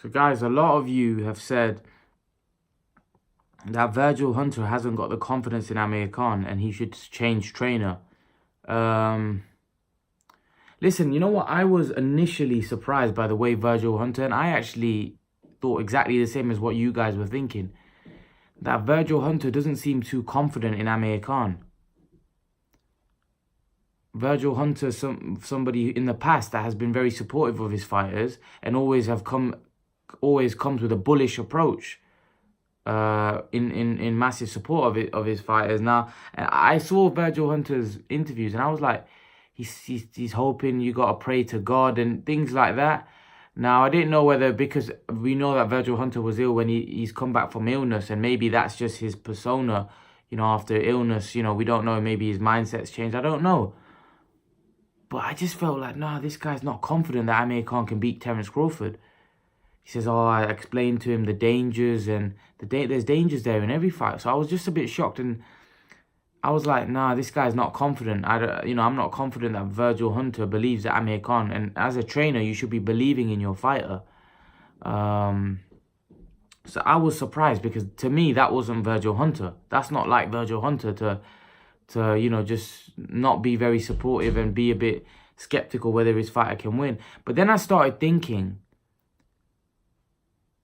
So guys, a lot of you have said that Virgil Hunter hasn't got the confidence in Amir Khan and he should change trainer. Um, Listen, you know what? I was initially surprised by the way Virgil Hunter, and I actually thought exactly the same as what you guys were thinking, that Virgil Hunter doesn't seem too confident in Amir Khan. Virgil Hunter, somebody in the past that has been very supportive of his fighters and always comes with a bullish approach. In massive support of his fighters. Now, I saw Virgil Hunter's interviews, and I was like, he's hoping you got to pray to God and things like that. Now, I didn't know whether, because we know that Virgil Hunter was ill when he's come back from illness, and maybe that's just his persona, after illness. We don't know, maybe his mindset's changed. I don't know. But I just felt like, nah, this guy's not confident that Amir Khan can beat Terence Crawford. He says, oh, I explained to him the dangers, and there's dangers there in every fight. So I was just a bit shocked, and I was like, nah, this guy's not confident. I'm not confident that Virgil Hunter believes that Amir Khan. And as a trainer, you should be believing in your fighter. So I was surprised, because to me, that wasn't Virgil Hunter. That's not like Virgil Hunter to just not be very supportive and be a bit skeptical whether his fighter can win. But then I started thinking,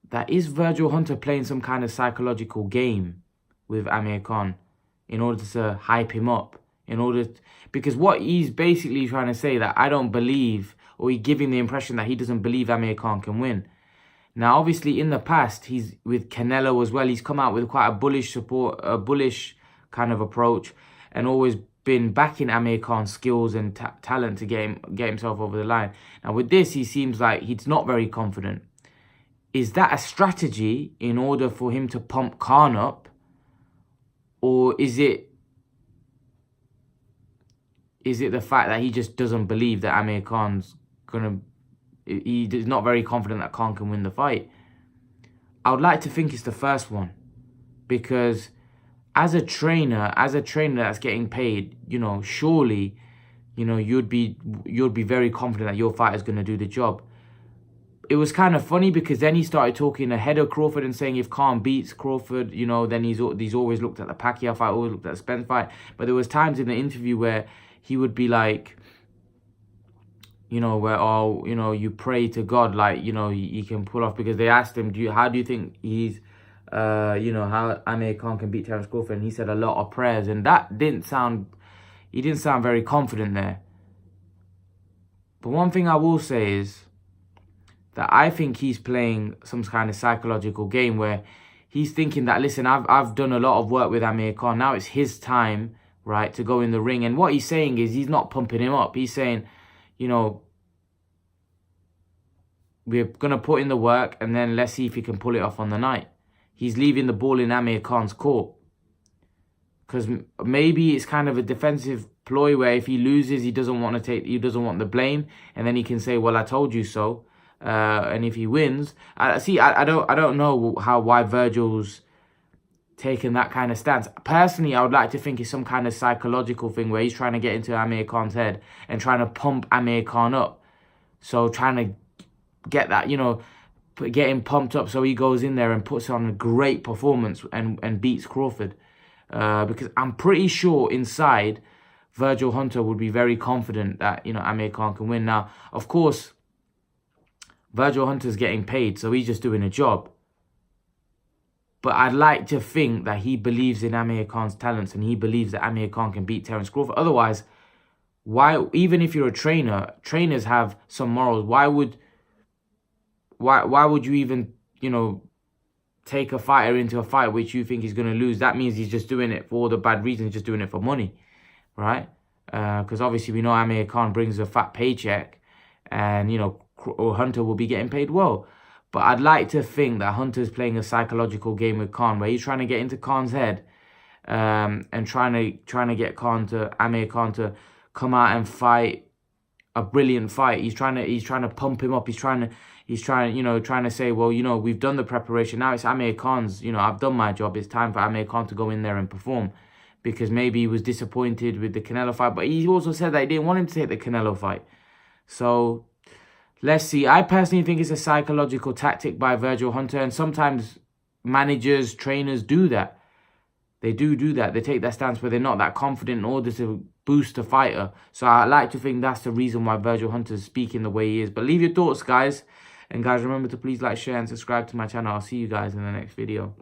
that is Virgil Hunter playing some kind of psychological game with Amir Khan in order to hype him up, because what he's basically trying to say, that I don't believe, or he's giving the impression that he doesn't believe Amir Khan can win. Now, obviously, in the past, he's with Canelo as well. He's come out with quite a bullish kind of approach, and always been backing Amir Khan's skills and talent to get himself over the line. Now, with this, he seems like he's not very confident. Is that a strategy in order for him to pump Khan up? Or is it the fact that he just doesn't believe that Amir Khan's he is not very confident that Khan can win the fight? I would like to think it's the first one. Because as a trainer that's getting paid, surely, you'd be very confident that your fighter's going to do the job. It was kind of funny, because then he started talking ahead of Crawford and saying if Khan beats Crawford, then he's always looked at the Pacquiao fight, always looked at the Spence fight. But there was times in the interview where he would be like, you pray to God, like, you can pull off, because they asked him, how do you think he's, how Amir Khan can beat Terence Crawford? And he said a lot of prayers, and he didn't sound very confident there. But one thing I will say is that I think he's playing some kind of psychological game where he's thinking that, listen, I've done a lot of work with Amir Khan. Now it's his time, right, to go in the ring. And what he's saying is, he's not pumping him up. He's saying, we're going to put in the work, and then let's see if he can pull it off on the night. He's leaving the ball in Amir Khan's court. Because maybe it's kind of a defensive ploy where if he loses, he doesn't want the blame. And then he can say, well, I told you so. And if he wins, I don't know why Virgil's taken that kind of stance. Personally, I would like to think it's some kind of psychological thing where he's trying to get into Amir Khan's head and trying to pump Amir Khan up. So trying to get that, get him pumped up so he goes in there and puts on a great performance and beats Crawford. Because I'm pretty sure inside, Virgil Hunter would be very confident that, Amir Khan can win. Now, of course, Virgil Hunter's getting paid, so he's just doing a job. But I'd like to think that he believes in Amir Khan's talents, and he believes that Amir Khan can beat Terence Crawford. Otherwise, why? Even if you're a trainer, trainers have some morals. Why would you even, take a fighter into a fight which you think he's going to lose? That means he's just doing it for all the bad reasons, just doing it for money, right? Because obviously we know Amir Khan brings a fat paycheck, and, or Hunter will be getting paid well. But I'd like to think that Hunter's playing a psychological game with Khan, where he's trying to get into Khan's head, and trying to get Amir Khan to come out and fight a brilliant fight. He's trying to pump him up. He's trying to say, well, we've done the preparation. Now it's Amir Khan's, I've done my job. It's time for Amir Khan to go in there and perform. Because maybe he was disappointed with the Canelo fight. But he also said that he didn't want him to take the Canelo fight. So Let's see. I personally think it's a psychological tactic by Virgil Hunter, and sometimes managers, trainers do that. They do that. They take that stance where they're not that confident in order to boost a fighter. So I like to think that's the reason why Virgil Hunter is speaking the way he is. But leave your thoughts, guys. And guys, remember to please like, share, and subscribe to my channel. I'll see you guys in the next video.